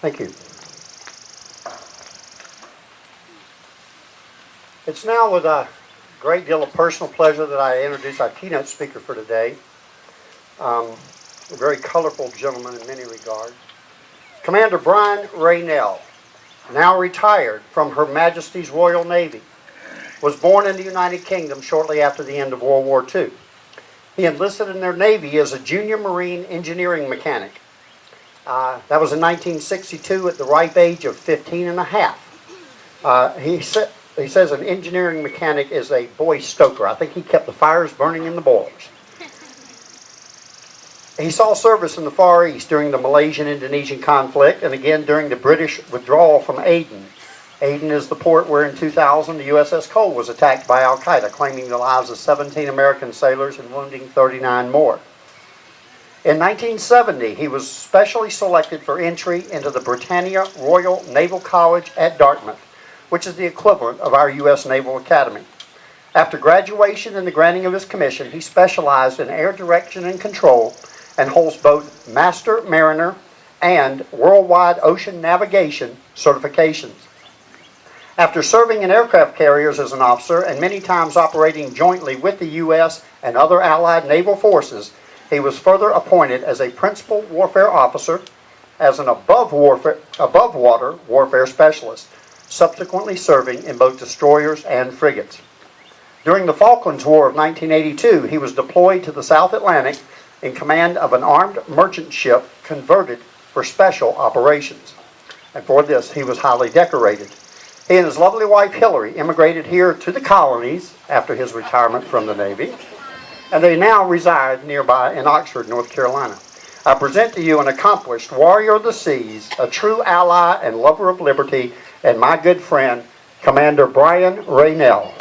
Thank you. It's now with a great deal of personal pleasure that I introduce our keynote speaker for today. A very colorful gentleman in many regards. Commander Brian Reynell, now retired from Her Majesty's Royal Navy, was born in the United Kingdom shortly after the end of World War II. He enlisted in their Navy as a junior Marine engineering mechanic. That was in 1962 at the ripe age of 15 and a half. He says an engineering mechanic is a boy stoker. I think he kept the fires burning in the boilers. He saw service in the Far East during the Malaysian-Indonesian conflict and again during the British withdrawal from Aden. Aden is the port where in 2000 the USS Cole was attacked by Al-Qaeda, claiming the lives of 17 American sailors and wounding 39 more. In 1970, he was specially selected for entry into the Britannia Royal Naval College at Dartmouth, which is the equivalent of our U.S. Naval Academy. After graduation and the granting of his commission, he specialized in air direction and control and holds both Master Mariner and Worldwide Ocean Navigation certifications. After serving in aircraft carriers as an officer and many times operating jointly with the U.S. and other allied naval forces, he was further appointed as a principal warfare officer, as an above-water warfare specialist, subsequently serving in both destroyers and frigates. During the Falklands War of 1982, he was deployed to the South Atlantic in command of an armed merchant ship converted for special operations. And for this, he was highly decorated. He and his lovely wife, Hillary, immigrated here to the colonies after his retirement from the Navy, and they now reside nearby in Oxford, North Carolina. I present to you an accomplished warrior of the seas, a true ally and lover of liberty, and my good friend, Commander Brian Reynell.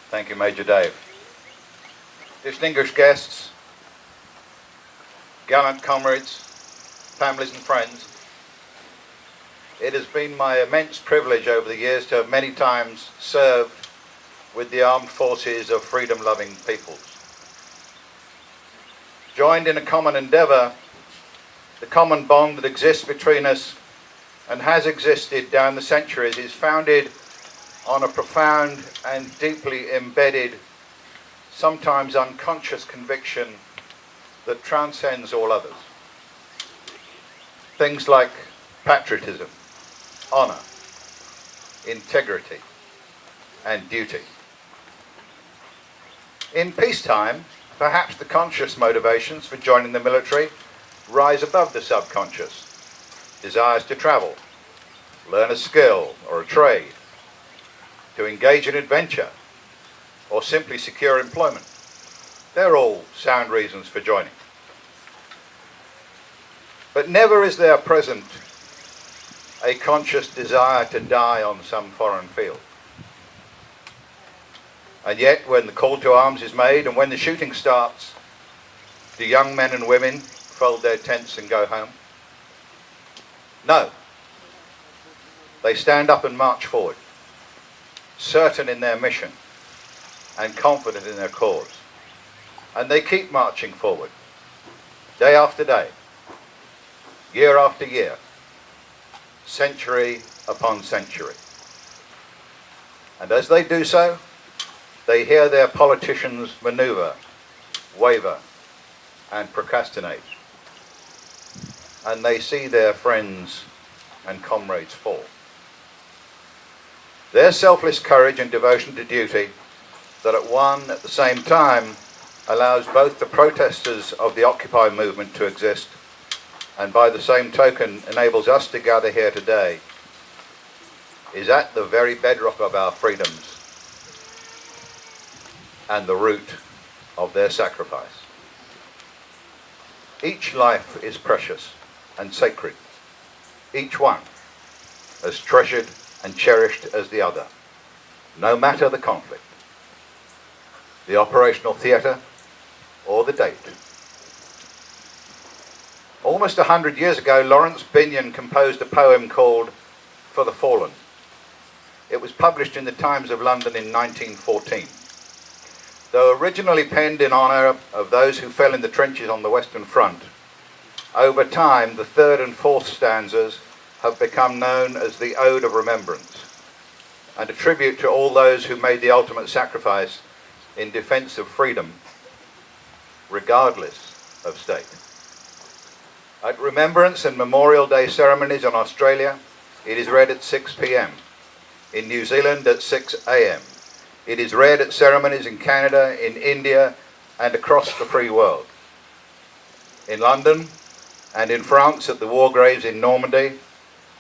Thank you, Major Dave. Distinguished guests, gallant comrades, families and friends, it has been my immense privilege over the years to have many times served with the armed forces of freedom-loving peoples. Joined in a common endeavour, the common bond that exists between us and has existed down the centuries is founded on a profound and deeply embedded, sometimes unconscious conviction that transcends all others. Things like patriotism, honour, integrity, and duty. In peacetime, perhaps the conscious motivations for joining the military rise above the subconscious. Desires to travel, learn a skill or a trade, to engage in adventure, or simply secure employment. They're all sound reasons for joining. But never is there present a conscious desire to die on some foreign field. And yet, when the call to arms is made and when the shooting starts, do young men and women fold their tents and go home? No. They stand up and march forward, certain in their mission and confident in their cause. And they keep marching forward, day after day, year after year, century upon century. And as they do so, they hear their politicians maneuver, waver, and procrastinate. And they see their friends and comrades fall. Their selfless courage and devotion to duty that at the same time allows both the protesters of the Occupy movement to exist and by the same token enables us to gather here today is at the very bedrock of our freedoms and the root of their sacrifice. Each life is precious and sacred, each one as treasured and cherished as the other, no matter the conflict, the operational theatre, or the date. Almost 100 years ago, Lawrence Binyon composed a poem called For the Fallen. It was was published in the Times of London in 1914. Though originally penned in honour of those who fell in the trenches on the Western Front, over time the third and fourth stanzas have become known as the Ode of Remembrance, and a tribute to all those who made the ultimate sacrifice in defence of freedom, regardless of state. At Remembrance and Memorial Day ceremonies in Australia, it is read at 6 p.m. In New Zealand at 6 a.m. It is read at ceremonies in Canada, in India, and across the free world. In London and in France at the war graves in Normandy,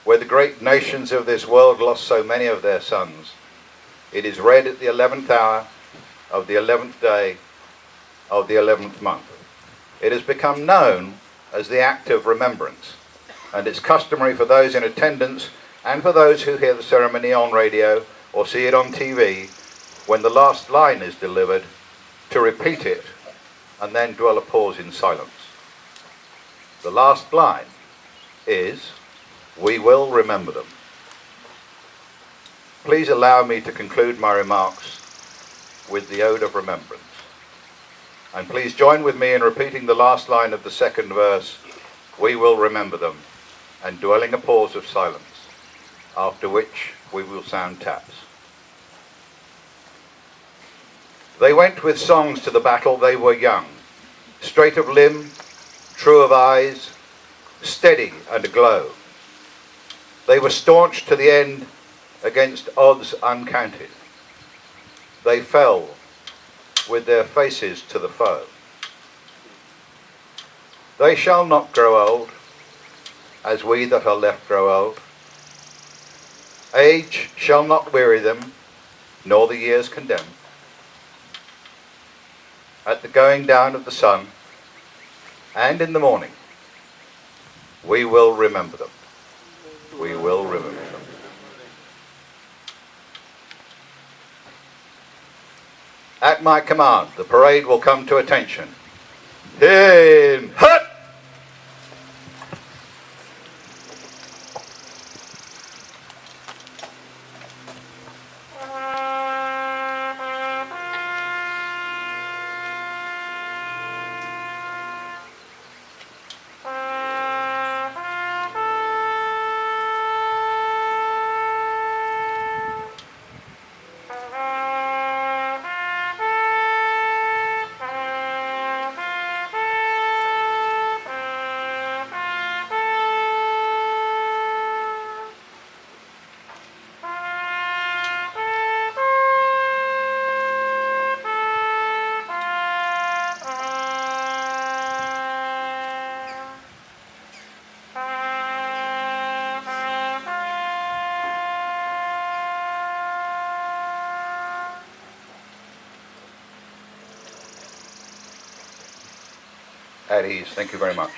where the great nations of this world lost so many of their sons, it is read at the 11th hour of the 11th day of the 11th month. It has become known as the act of remembrance, and it's customary for those in attendance and for those who hear the ceremony on radio or see it on TV, when the last line is delivered, to repeat it and then dwell a pause in silence. The last line is, "We will remember them." Please allow me to conclude my remarks with the Ode of Remembrance. And please join with me in repeating the last line of the second verse, "We will remember them," and dwelling a pause of silence, after which we will sound taps. They went with songs to the battle, they were young, straight of limb, true of eyes, steady and aglow. They were staunch to the end against odds uncounted. They fell with their faces to the foe. They shall not grow old, as we that are left grow old. Age shall not weary them, nor the years condemn. At the going down of the sun, and in the morning, we will remember them. We will remember them. At my command, the parade will come to attention. In hut! At ease. Thank you very much.